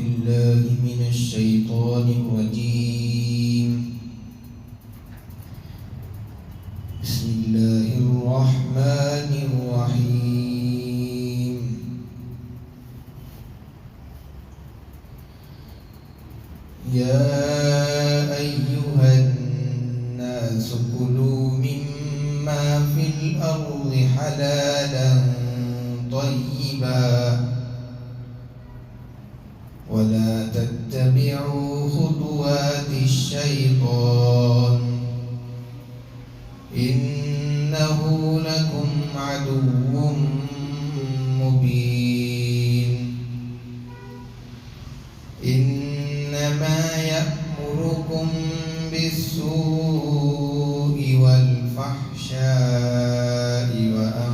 بالله من الشيطان الرجيم. بسم الله الرحمن الرحيم. يا أيها الناس كلوا مما في الأرض حلالا طيبا ولا تتبعوا خطوات الشيطان إنه لكم عدو مبين. إنما يأمركم بالسوء والفحشاء وأن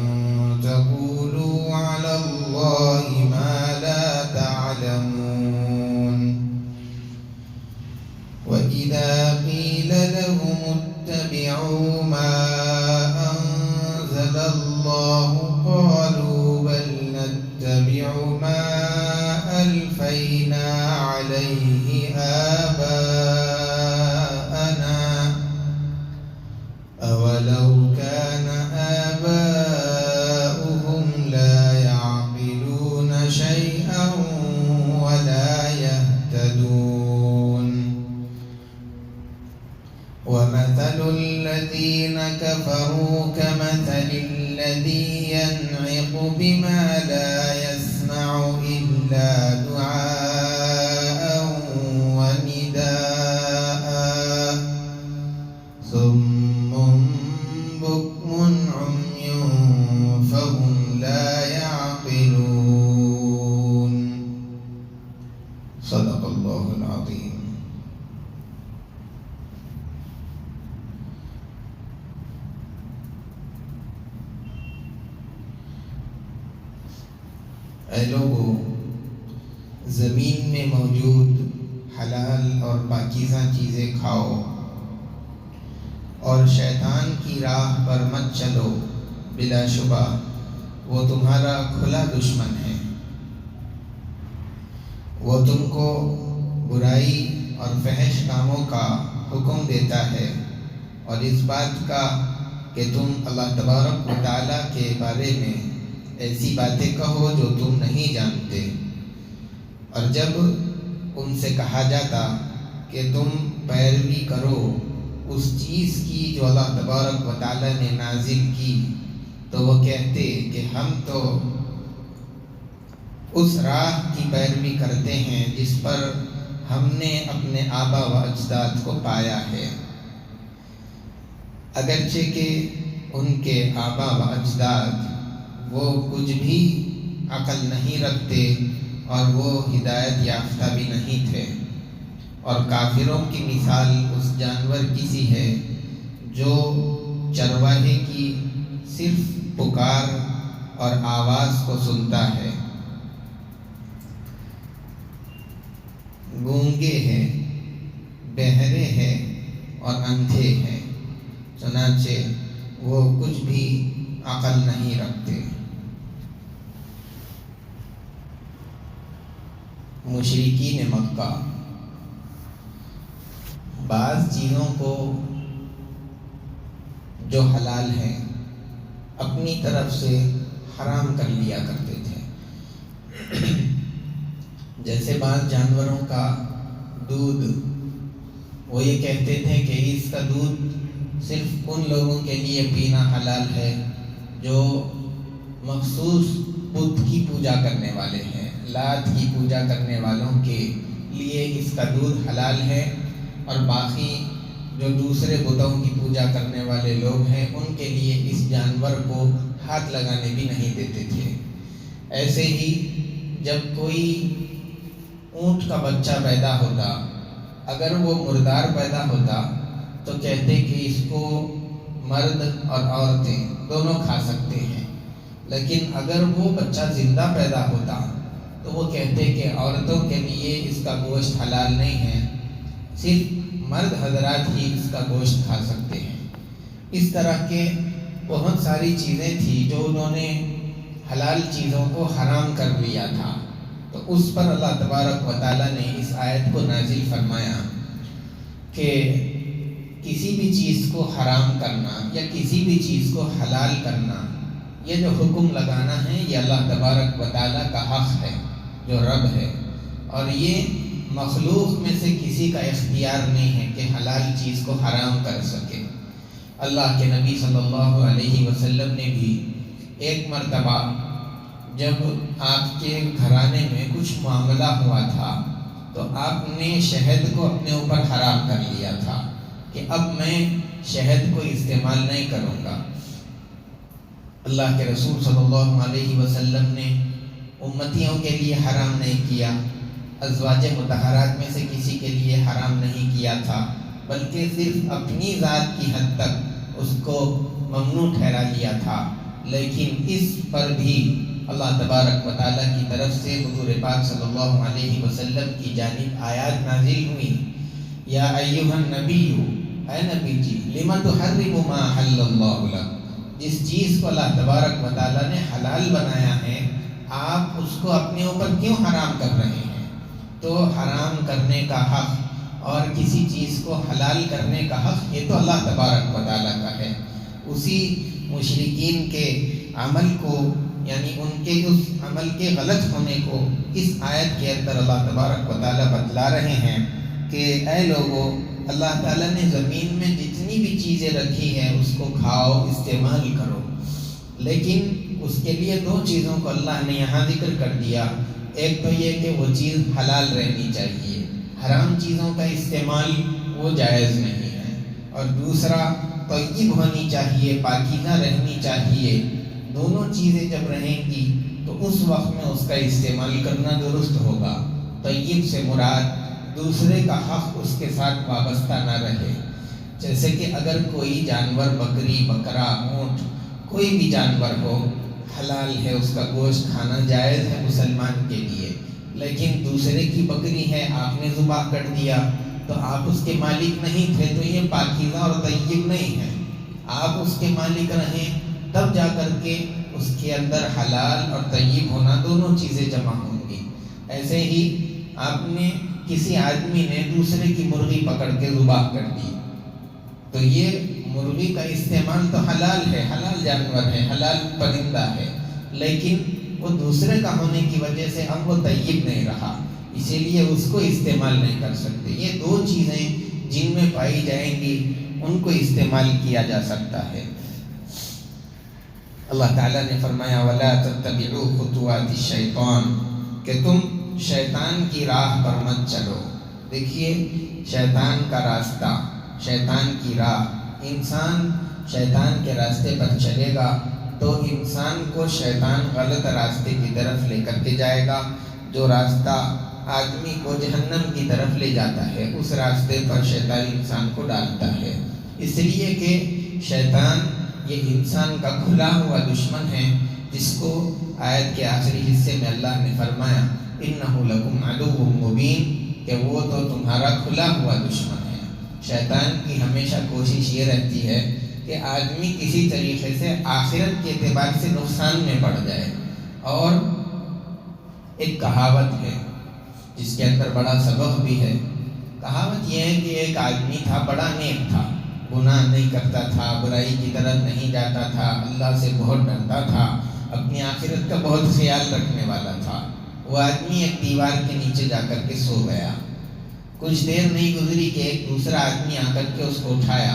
تقولوا على الله ما لا تعلمون. وإذا قيل لهم اتبعوا ما أنزل الله قالوا بل نتبع ما ألفينا عليه آباءنا أولو كان آباؤهم لا يعقلون شيئا ولا يهتدون. ومثل الذين كفروا كمثل الذي ينعق بما لا يسمع إلا دعاء ونداء صم بكم عمي فهم لا يعقلون. صدق الله العظيم. اے لوگو، زمین میں موجود حلال اور پاکیزہ چیزیں کھاؤ اور شیطان کی راہ پر مت چلو، بلا شبہ وہ تمہارا کھلا دشمن ہے۔ وہ تم کو برائی اور فحش کاموں کا حکم دیتا ہے اور اس بات کا کہ تم اللہ تبارک و تعالیٰ کے بارے میں ایسی باتیں کہو جو تم نہیں جانتے۔ اور جب ان سے کہا جاتا کہ تم پیروی کرو اس چیز کی جو اللہ تبارک و تعالیٰ نے نازل کی، تو وہ کہتے کہ ہم تو اس راہ کی پیروی کرتے ہیں جس پر ہم نے اپنے آبا و اجداد کو پایا ہے، اگرچہ کہ ان کے آبا و اجداد وہ کچھ بھی عقل نہیں رکھتے اور وہ ہدایت یافتہ بھی نہیں تھے۔ اور کافروں کی مثال اس جانور کی سی ہے جو چرواہے کی صرف پکار اور آواز کو سنتا ہے۔ گونگے ہیں، بہرے ہیں اور اندھے ہیں، چنانچہ وہ کچھ بھی عقل نہیں رکھتے۔ مشرکین مکہ بعض چیزوں کو جو حلال ہیں اپنی طرف سے حرام کر لیا کرتے تھے۔ جیسے بعض جانوروں کا دودھ، وہ یہ کہتے تھے کہ اس کا دودھ صرف ان لوگوں کے لیے پینا حلال ہے جو مخصوص بت کی پوجا کرنے والے ہیں، لات کی پوجا کرنے والوں کے لیے اس کا دودھ حلال ہے، اور باقی جو دوسرے بتوں کی پوجا کرنے والے لوگ ہیں ان کے لیے اس جانور کو ہاتھ لگانے بھی نہیں دیتے تھے۔ ایسے ہی جب کوئی اونٹ کا بچہ پیدا ہوتا، اگر وہ مردار پیدا ہوتا تو کہتے کہ اس کو مرد اور عورتیں دونوں کھا سکتے ہیں، لیکن اگر وہ بچہ زندہ پیدا ہوتا تو وہ کہتے کہ عورتوں کے لیے اس کا گوشت حلال نہیں ہے، صرف مرد حضرات ہی اس کا گوشت کھا سکتے ہیں۔ اس طرح کے بہت ساری چیزیں تھیں جو انہوں نے حلال چیزوں کو حرام کر لیا تھا، تو اس پر اللہ تبارک و تعالیٰ نے اس آیت کو نازل فرمایا کہ کسی بھی چیز کو حرام کرنا یا کسی بھی چیز کو حلال کرنا، یہ جو حکم لگانا ہے یہ اللہ تبارک و تعالیٰ کا حق ہے جو رب ہے، اور یہ مخلوق میں سے کسی کا اختیار نہیں ہے کہ حلال چیز کو حرام کر سکے۔ اللہ کے نبی صلی اللہ علیہ وسلم نے بھی ایک مرتبہ جب آپ کے گھرانے میں کچھ معاملہ ہوا تھا تو آپ نے شہد کو اپنے اوپر حرام کر لیا تھا کہ اب میں شہد کو استعمال نہیں کروں گا۔ اللہ کے رسول صلی اللہ علیہ وسلم نے امتیوں کے لیے حرام نہیں کیا، ازواج مطہرات میں سے کسی کے لیے حرام نہیں کیا تھا، بلکہ صرف اپنی ذات کی حد تک اس کو ممنوع ٹھہرا لیا تھا۔ لیکن اس پر بھی اللہ تبارک و تعالیٰ کی طرف سے حضور پاک صلی اللہ علیہ وسلم کی جانب آیات نازل ہوئی، یا ایھا النبی، اے نبی جی، لم تحرم ما احل اللہ لک، جس چیز کو اللہ تبارک و تعالیٰ نے حلال بنایا ہے آپ اس کو اپنے اوپر کیوں حرام کر رہے ہیں؟ تو حرام کرنے کا حق اور کسی چیز کو حلال کرنے کا حق یہ تو اللہ تبارک و تعالیٰ کا ہے۔ اسی مشرکین کے عمل کو، یعنی ان کے اس عمل کے غلط ہونے کو اس آیت کے اندر اللہ تبارک و تعالیٰ بتلا رہے ہیں کہ اے لوگو، اللہ تعالیٰ نے زمین میں جتنی بھی چیزیں رکھی ہیں اس کو کھاؤ، استعمال کرو، لیکن اس کے لیے دو چیزوں کو اللہ نے یہاں ذکر کر دیا۔ ایک تو یہ کہ وہ چیز حلال رہنی چاہیے، حرام چیزوں کا استعمال وہ جائز نہیں ہے، اور دوسرا طیب ہونی چاہیے، پاکیزہ رہنی چاہیے۔ دونوں چیزیں جب رہیں گی تو اس وقت میں اس کا استعمال کرنا درست ہوگا۔ طیب سے مراد دوسرے کا حق اس کے ساتھ وابستہ نہ رہے، جیسے کہ اگر کوئی جانور، بکری، بکرا، اونٹ، کوئی بھی جانور ہو، حلال ہے، اس کا گوشت کھانا جائز ہے مسلمان کے لیے، لیکن دوسرے کی بکری ہے، آپ نے ذبح کر دیا تو آپ اس کے مالک نہیں تھے، تو یہ پاکیزہ اور طیب نہیں ہے۔ آپ اس کے مالک رہیں تب جا کر کے اس کے اندر حلال اور طیب ہونا دونوں چیزیں جمع ہوں گی۔ ایسے ہی آپ نے کسی آدمی نے دوسرے کی مرغی پکڑ کے ذبح کر دی تو یہ مرغی کا استعمال تو حلال ہے، حلال جانور ہے، حلال پرندہ ہے، لیکن وہ دوسرے کا ہونے کی وجہ سے اب وہ طیب نہیں رہا، اسی لیے اس کو استعمال نہیں کر سکتے۔ یہ دو چیزیں جن میں پائی جائیں گی ان کو استعمال کیا جا سکتا ہے۔ اللہ تعالیٰ نے فرمایا وَلَا تَتَّبِعُوا خُطُوَاتِ الشَّيْطَانِ، کہ تم شیطان کی راہ پر مت چلو۔ دیکھیے شیطان کا راستہ، شیطان کی راہ، انسان شیطان کے راستے پر چلے گا تو انسان کو شیطان غلط راستے کی طرف لے کر کے جائے گا۔ جو راستہ آدمی کو جہنم کی طرف لے جاتا ہے اس راستے پر شیطان انسان کو ڈالتا ہے، اس لیے کہ شیطان یہ انسان کا کھلا ہوا دشمن ہے، جس کو آیت کے آخری حصے میں اللہ نے فرمایا اِنَّهُ لَكُمْ عَدُوٌّ مُّبِينٌ، کہ وہ تو تمہارا کھلا ہوا دشمن ہے۔ شیطان کی ہمیشہ کوشش یہ رہتی ہے کہ آدمی کسی طریقے سے آخرت کے اعتبار سے نقصان میں پڑ جائے۔ اور ایک کہاوت ہے جس کے اندر بڑا سبق بھی ہے۔ کہاوت یہ ہے کہ ایک آدمی تھا، بڑا نیک تھا، گناہ نہیں کرتا تھا، برائی کی طرف نہیں جاتا تھا، اللہ سے بہت ڈرتا تھا، اپنی آخرت کا بہت خیال رکھنے والا تھا۔ وہ آدمی ایک دیوار کے نیچے جا کر کے سو گیا۔ کچھ دیر نہیں گزری کہ ایک دوسرا آدمی آ کر کے اس کو اٹھایا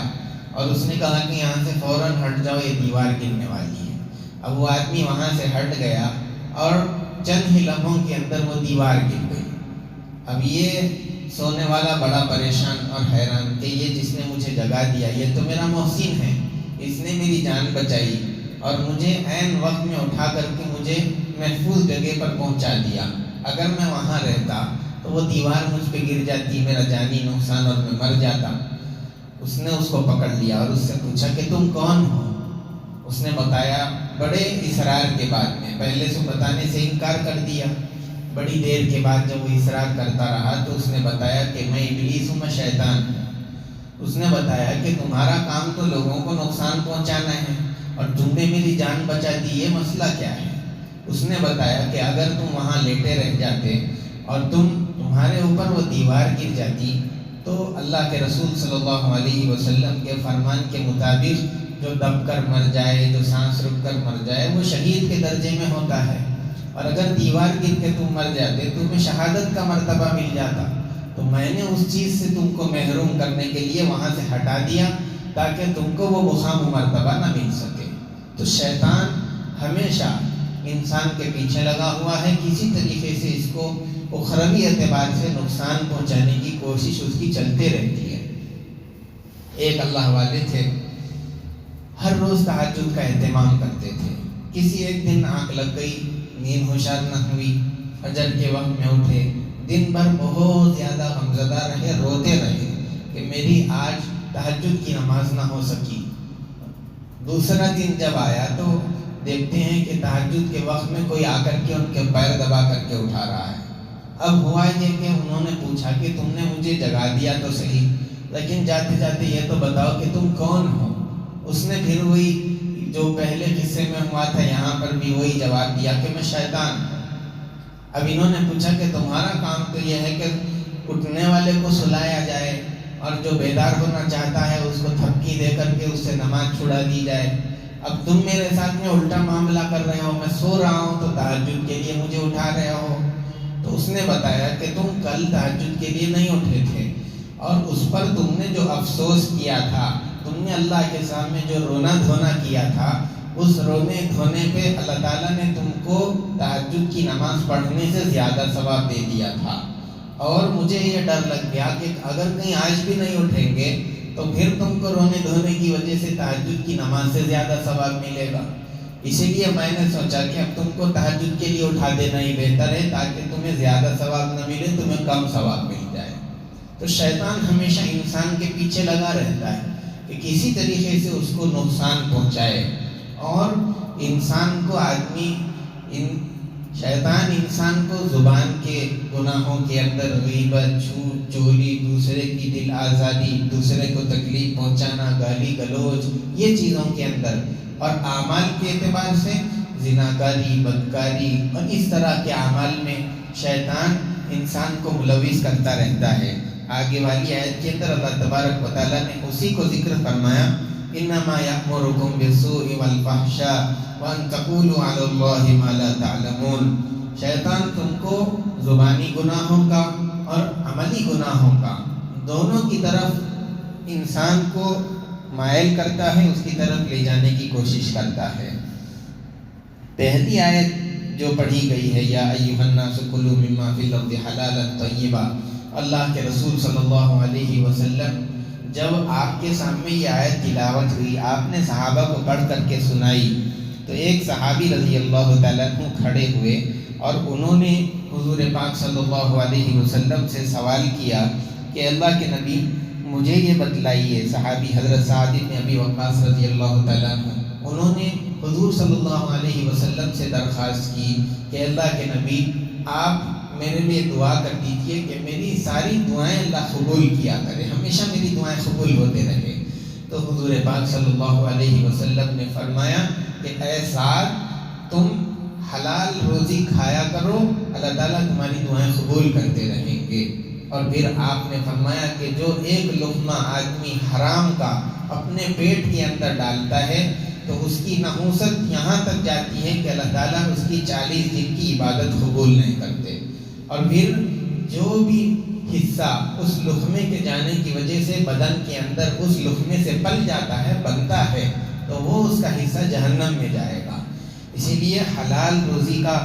اور اس نے کہا کہ یہاں سے فوراً ہٹ جاؤ، یہ دیوار گرنے والی ہے۔ اب وہ آدمی وہاں سے ہٹ گیا اور چند ہی لمحوں کے اندر وہ دیوار گر گئی۔ اب یہ سونے والا بڑا پریشان اور حیران کہ یہ جس نے مجھے جگا دیا یہ تو میرا محسن ہے، اس نے میری جان بچائی اور مجھے عین وقت میں اٹھا کر کے مجھے محفوظ جگہ پر پہنچا دیا۔ اگر میں وہاں رہتا تو وہ دیوار مجھ پہ گر جاتی، میرا جانی نقصان اور میں مر جاتا۔ اس نے اس کو پکڑ لیا اور اس سے پوچھا کہ تم کون ہو؟ اس نے بتایا بڑے اصرار کے بعد میں، پہلے سے بتانے سے انکار کر دیا۔ بڑی دیر کے بعد جب وہ اصرار کرتا رہا تو اس نے بتایا کہ میں ابلیس ہوں، میں شیطان ہوں۔ اس نے بتایا کہ تمہارا کام تو لوگوں کو نقصان پہنچانا ہے اور تم نے میری جان بچا دی، یہ مسئلہ کیا ہے؟ اس نے بتایا کہ اگر تم وہاں لیٹے رہ جاتے اور تمہارے اوپر وہ دیوار گر جاتی تو اللہ کے رسول صلی اللہ علیہ وسلم کے فرمان کے مطابق جو دب کر مر جائے، جو سانس رک کر مر جائے، وہ شہید کے درجے میں ہوتا ہے، اور اگر دیوار گر کے تم مر جاتے تو تمہیں شہادت کا مرتبہ مل جاتا۔ تو میں نے اس چیز سے تم کو محروم کرنے کے لیے وہاں سے ہٹا دیا تاکہ تم کو وہ مقام و مرتبہ نہ مل سکے۔ تو شیطان ہمیشہ انسان کے پیچھے لگا ہوا ہے، کسی طریقے سے اس کو اخروی اعتبار سے نقصان پہنچانے کی کوشش اس کی چلتے رہتی ہے۔ ایک اللہ والے تھے، ہر روز تہجد کا اہتمام کرتے تھے۔ کسی ایک دن آنکھ لگ گئی، نیند ہوشیار نہ ہوئی، فجر کے وقت میں اٹھے، دن بھر بہت زیادہ غمزدہ رہے، روتے رہے کہ میری آج تہجد کی نماز نہ ہو سکی۔ دوسرا دن جب آیا تو دیکھتے ہیں کہ تہجد کے وقت میں کوئی آ کر کے ان کے پیر دبا کر کے اٹھا رہا ہے۔ اب ہوا یہ کہ انہوں نے پوچھا کہ تم نے مجھے جگا دیا تو صحیح، لیکن جاتے جاتے یہ تو بتاؤ کہ تم کون ہو؟ اس نے پھر وہی جو پہلے قصے میں ہوا تھا یہاں پر بھی وہی جواب دیا کہ میں شیطان ہوں۔ اب انہوں نے پوچھا کہ تمہارا کام تو یہ ہے کہ اٹھنے والے کو سلایا جائے اور جو بیدار ہونا چاہتا ہے اس کو تھپکی دے کر کے اس سے نماز چھڑا دی جائے۔ اب تم میرے ساتھ میں الٹا معاملہ کر رہے ہو، میں سو رہا ہوں تو تہجد کے لیے مجھے اٹھا رہے ہو۔ تو اس نے بتایا کہ تم کل تہجد کے لیے نہیں اٹھے تھے، اور اس پر تم نے جو افسوس کیا تھا، تم نے اللہ کے سامنے جو رونا دھونا کیا تھا، اس رونے دھونے پہ اللہ تعالیٰ نے تم کو تہجد کی نماز پڑھنے سے زیادہ ثواب دے دیا تھا۔ اور مجھے یہ ڈر لگ گیا کہ اگر کہیں آج بھی نہیں اٹھیں گے تو پھر تم کو رونے دھونے کی وجہ سے تہجد کی نماز سے زیادہ ثواب ملے گا، اسی لیے میں نے سوچا کہ اب تم کو تہجد کے لیے اٹھا دینا ہی بہتر ہے تاکہ تمہیں زیادہ ثواب نہ ملے، تمہیں کم ثواب مل جائے۔ تو شیطان ہمیشہ انسان کے پیچھے لگا رہتا ہے کہ کسی طریقے سے اس کو نقصان پہنچائے، اور انسان کو شیطان انسان کو زبان کے گناہوں کے اندر غیبت، جھوٹ، چوری، دوسرے کی دل آزادی، دوسرے کو تکلیف پہنچانا، گالی گلوچ، یہ چیزوں کے اندر، اور اعمال کے اعتبار سے زناکاری، بدکاری اور اس طرح کے اعمال میں شیطان انسان کو ملوث کرتا رہتا ہے۔ آگے والی آیت کے اندر اللہ تبارک و تعالیٰ نے اسی کو ذکر فرمایا، انما یأمرکم بالسوء والفحشاء وان تقولوا علی اللہ ما لا تعلمون۔ شیطان تم کو زبانی گناہوں کا اور عملی گناہوں کا دونوں کی طرف انسان کو مائل کرتا ہے، اس کی طرف لے جانے کی کوشش کرتا ہے۔ پہلی آیت جو پڑھی گئی ہے، یا ایھا الناس کلوا مما فی الارض حلالا طیبا، اللہ کے رسول صلی اللہ علیہ وسلم جب آپ کے سامنے یہ آیت تلاوت ہوئی، آپ نے صحابہ کو پڑھ کر کے سنائی، تو ایک صحابی رضی اللہ تعالیٰ عنہ کھڑے ہوئے اور انہوں نے حضور پاک صلی اللہ علیہ وسلم سے سوال کیا کہ اللہ کے نبی مجھے یہ بتلائیے۔ صحابی حضرت سعد بن ابی وقاص رضی اللہ تعالیٰ عنہ، انہوں نے حضور صلی اللہ علیہ وسلم سے درخواست کی کہ اللہ کے نبی آپ میرے لیے دعا کر دیجیے کہ میری ساری دعائیں اللہ قبول کیا کرے، ہمیشہ میری دعائیں قبول ہوتے رہے۔ تو حضور پاک صلی اللہ علیہ وسلم نے فرمایا کہ اے سعد، تم حلال روزی کھایا کرو، اللہ تعالیٰ تمہاری دعائیں قبول کرتے رہیں گے۔ اور پھر آپ نے فرمایا کہ جو ایک لقمہ آدمی حرام کا اپنے پیٹ کے اندر ڈالتا ہے تو اس کی نحوست یہاں تک جاتی ہے کہ اللہ تعالیٰ اس کی 40 دن کی عبادت قبول نہیں کرتے۔ اور پھر جو بھی حصہ اس لقمے کے جانے کی وجہ سے بدن کے اندر اس لقمے سے پل جاتا ہے، بنتا ہے، تو وہ اس کا حصہ جہنم میں جائے گا۔ اسی لیے حلال روزی کا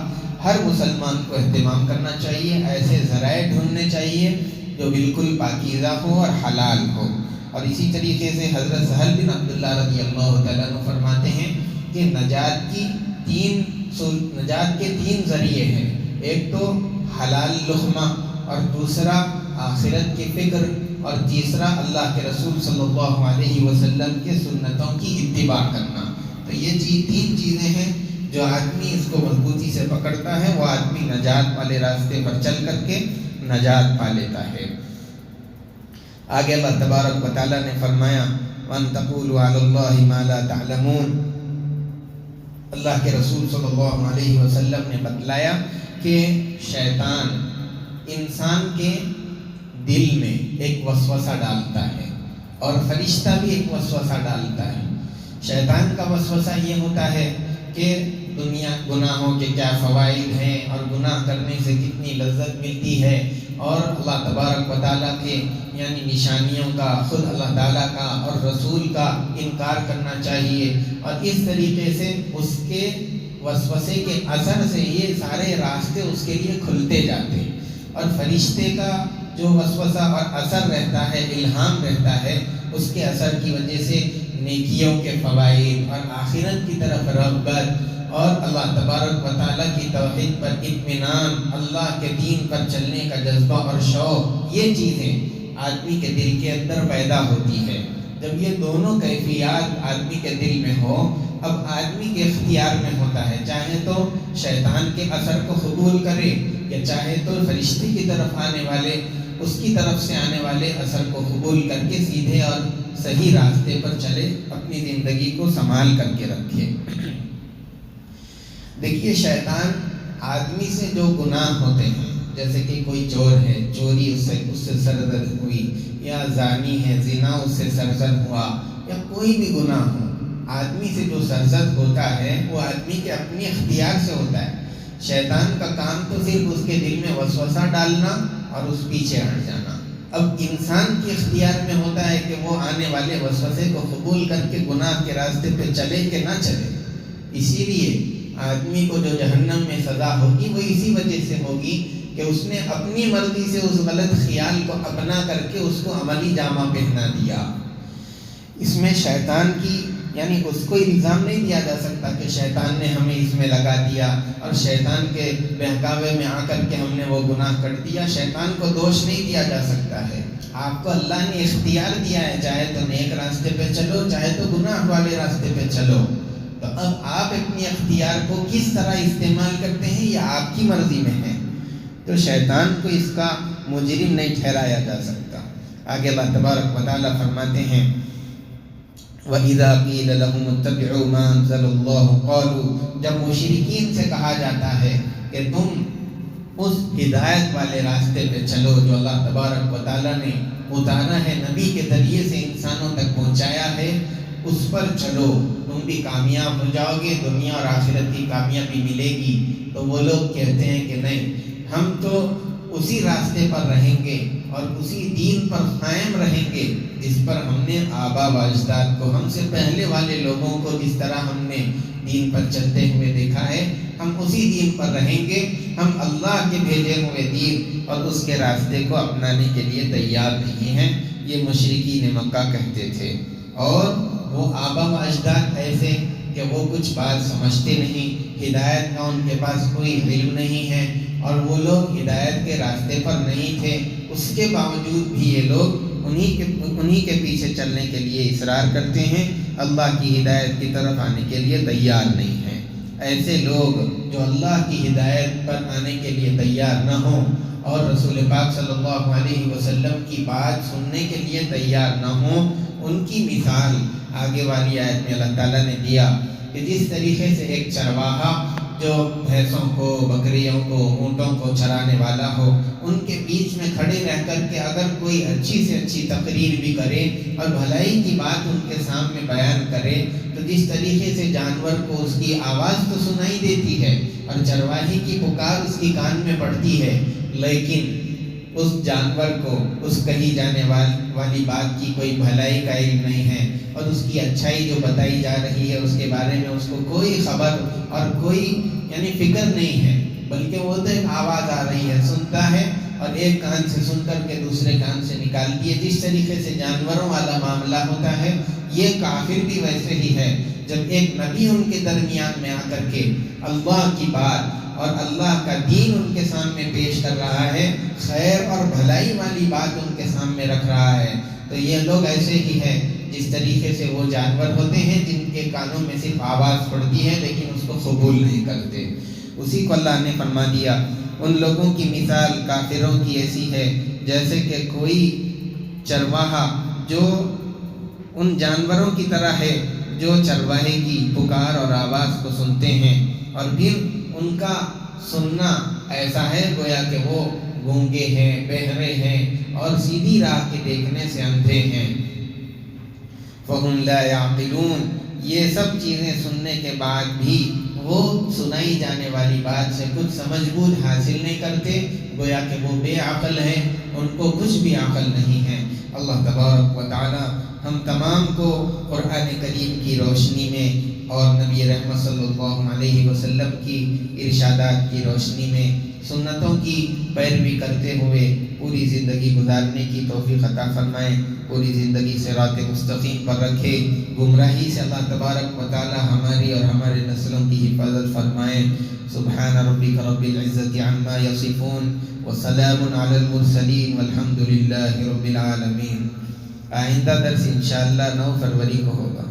ہر مسلمان کو اہتمام کرنا چاہیے، ایسے ذرائع ڈھونڈنے چاہیے جو بالکل پاکیزہ ہو اور حلال ہو۔ اور اسی طریقے سے حضرت سہل بن عبداللہ رضی اللہ تعالیٰ عنہ فرماتے ہیں کہ نجات کے تین ذریعے ہیں، ایک تو حلال لقمہ، اور دوسرا آخرت کی فکر، اور تیسرا اللہ کے رسول صلی اللہ علیہ وسلم کے سنتوں کی اتباع کرنا۔ تو یہ تین چیزیں ہیں جو آدمی اس کو مضبوطی سے پکڑتا ہے، وہ آدمی نجات والے راستے پر چل کر کے نجات پا لیتا ہے۔ آگے اللہ تبارک و تعالیٰ نے فرمایا وَأَن تَقُولُوا عَلَى اللَّهِ مَا لَا تَعْلَمُونَ، اللہ کے رسول صلی اللہ علیہ وسلم نے بتلایا کہ شیطان انسان کے دل میں ایک وسوسہ ڈالتا ہے اور فرشتہ بھی ایک وسوسہ ڈالتا ہے۔ شیطان کا وسوسہ یہ ہوتا ہے کہ دنیا گناہوں کے کیا فوائد ہیں اور گناہ کرنے سے کتنی لذت ملتی ہے، اور اللہ تبارک و تعالیٰ کے یعنی نشانیوں کا، خود اللہ تعالیٰ کا اور رسول کا انکار کرنا چاہیے، اور اس طریقے سے اس کے وسوسے کے اثر سے یہ سارے راستے اس کے لیے کھلتے جاتے ہیں۔ اور فرشتے کا جو وسوسہ اور اثر رہتا ہے، الہام رہتا ہے، اس کے اثر کی وجہ سے نیکیوں کے فوائد اور آخرت کی طرف رغبت اور اللہ تبارک و تعالیٰ کی توحید پر اطمینان، اللہ کے دین پر چلنے کا جذبہ اور شوق، یہ چیزیں آدمی کے دل کے اندر پیدا ہوتی ہے۔ جب یہ دونوں کیفیات آدمی کے دل میں ہو، اب آدمی کے اختیار میں ہوتا ہے، چاہے تو شیطان کے اثر کو قبول کرے یا چاہے تو فرشتے کی طرف آنے والے، اس کی طرف سے آنے والے اثر کو قبول کر کے سیدھے اور صحیح راستے پر چلے، اپنی زندگی کو سنبھال کر کے رکھے۔ دیکھیے، شیطان آدمی سے جو گناہ ہوتے ہیں، جیسے کہ کوئی چور ہے، چوری اس سے سرزد ہوئی، یا زانی ہے، زنا اس سے سرزد ہوا، یا کوئی بھی گناہ ہو، آدمی سے جو سرزد ہوتا ہے وہ آدمی کے اپنی اختیار سے ہوتا ہے۔ شیطان کا کام تو صرف اس کے دل میں وسوسہ ڈالنا اور اس پیچھے ہٹ جانا۔ اب انسان کے اختیار میں ہوتا ہے کہ وہ آنے والے وسوسے کو قبول کر کے گناہ کے راستے پہ چلے کہ نہ چلے۔ اسی لیے آدمی کو جو جہنم میں سزا ہوگی وہ اسی وجہ سے ہوگی کہ اس نے اپنی مرضی سے اس غلط خیال کو اپنا کر کے اس کو عملی جامہ پہنا دیا۔ اس میں شیطان کی یعنی اس کو الزام نہیں دیا جا سکتا کہ شیطان نے ہمیں اس میں لگا دیا اور شیطان کے بہکاوے میں آ کر کے ہم نے وہ گناہ کر دیا۔ شیطان کو دوش نہیں دیا جا سکتا ہے۔ آپ کو اللہ نے اختیار دیا ہے، چاہے تو نیک راستے پہ چلو، چاہے تو گناہ والے راستے پہ چلو۔ تو اب آپ اپنی اختیار کو کس طرح استعمال کرتے ہیں یہ آپ کی مرضی میں ہے، تو شیطان کو اس کا مجرم نہیں ٹھہرایا جا سکتا۔ آگے اللہ تبارک و تعالیٰ فرماتے ہیں وَإِذَا قِيلَ لَهُمُ اتَّبِعُوا مَا أَنزَلَ اللَّهُ قَالُوا، جب مشرکین سے کہا جاتا ہے کہ تم اس ہدایت والے راستے پہ چلو جو اللہ تبارک و تعالیٰ نے اتارا ہے، نبی کے ذریعے سے انسانوں تک پہنچایا ہے، اس پر چلو، تم بھی کامیاب ہو جاؤ گے، دنیا اور آخرت کی کامیابی ملے گی۔ تو وہ لوگ کہتے ہیں کہ نہیں، ہم تو اسی راستے پر رہیں گے اور اسی دین پر قائم رہیں گے جس پر ہم نے آبا و اجداد کو، ہم سے پہلے والے لوگوں کو جس طرح ہم نے دین پر چلتے ہوئے دیکھا ہے، ہم اسی دین پر رہیں گے۔ ہم اللہ کے بھیجے ہوئے دین اور اس کے راستے کو اپنانے کے لیے تیار نہیں ہیں، یہ مشرکین مکہ کہتے تھے۔ اور وہ آبا و اجداد ایسے کہ وہ کچھ بات سمجھتے نہیں، ہدایت کا ان کے پاس کوئی علم نہیں ہے، اور وہ لوگ ہدایت کے راستے پر نہیں تھے، اس کے باوجود بھی یہ لوگ انہی کے پیچھے چلنے کے لیے اصرار کرتے ہیں، اللہ کی ہدایت کی طرف آنے کے لیے تیار نہیں ہیں۔ ایسے لوگ جو اللہ کی ہدایت پر آنے کے لیے تیار نہ ہوں اور رسول پاک صلی اللہ علیہ وسلم کی بات سننے کے لیے تیار نہ ہوں، ان کی مثال آگے والی آیت میں اللہ تعالیٰ نے دیا کہ جس طریقے سے ایک چرواہا جو بھینسوں کو، بکریوں کو، اونٹوں کو چرانے والا ہو، ان کے بیچ میں کھڑے رہ کر کے اگر کوئی اچھی سے اچھی تقریر بھی کرے اور بھلائی کی بات ان کے سامنے بیان کرے، تو جس طریقے سے جانور کو اس کی آواز تو سنائی دیتی ہے اور چرواہی کی پکار اس کی کان میں پڑتی ہے، لیکن اس جانور کو اس کہی جانے والی بات کی کوئی بھلائی کا علم نہیں ہے، اور اس کی اچھائی جو بتائی جا رہی ہے اس کے بارے میں اس کو کوئی خبر اور کوئی یعنی فکر نہیں ہے، بلکہ وہ تو ایک آواز آ رہی ہے، سنتا ہے اور ایک کان سے سن کر کے دوسرے کان سے نکالتی ہے۔ جس طریقے سے جانوروں والا معاملہ ہوتا ہے، یہ کافر بھی ویسے ہی ہے۔ جب ایک نبی ان کے درمیان میں آ کر کے اللہ کی بات اور اللہ کا دین ان کے سامنے پیش کر رہا ہے، خیر اور بھلائی والی بات ان کے سامنے رکھ رہا ہے، تو یہ لوگ ایسے ہی ہیں جس طریقے سے وہ جانور ہوتے ہیں جن کے کانوں میں صرف آواز پڑتی ہے لیکن اس کو قبول نہیں کرتے۔ اسی کو اللہ نے فرما دیا، ان لوگوں کی مثال کافروں کی ایسی ہے جیسے کہ کوئی چرواہا جو ان جانوروں کی طرح ہے جو چرواہے کی پکار اور آواز کو سنتے ہیں اور پھر ان کا سننا ایسا ہے گویا کہ وہ گونگے ہیں، بہرے ہیں اور سیدھی راہ کے دیکھنے سے اندھے ہیں۔ فَهُمْ لَا يَعْقِلُونَ، یہ سب چیزیں سننے کے بعد بھی وہ سنائی جانے والی بات سے کچھ سمجھ بوجھ حاصل نہیں کرتے، گویا کہ وہ بے عقل ہیں، ان کو کچھ بھی عقل نہیں ہے۔ اللہ تبارک و تعالی ہم تمام کو قرآن کریم کی روشنی میں اور نبی رحمت صلی اللہ علیہ وسلم کی ارشادات کی روشنی میں سنتوں کی پیروی کرتے ہوئے پوری زندگی گزارنے کی توفیق عطا فرمائے، پوری زندگی صراط مستقیم پر رکھے، گمراہی سے اللہ تبارک و تعالی ہماری اور ہمارے نسلوں کی حفاظت فرمائے۔ سبحان ربک رب العزت عما یصفون وسلام علی المرسلین والحمد للہ رب العالمین۔ آئندہ درس انشاءاللہ 9 فروری کو ہوگا۔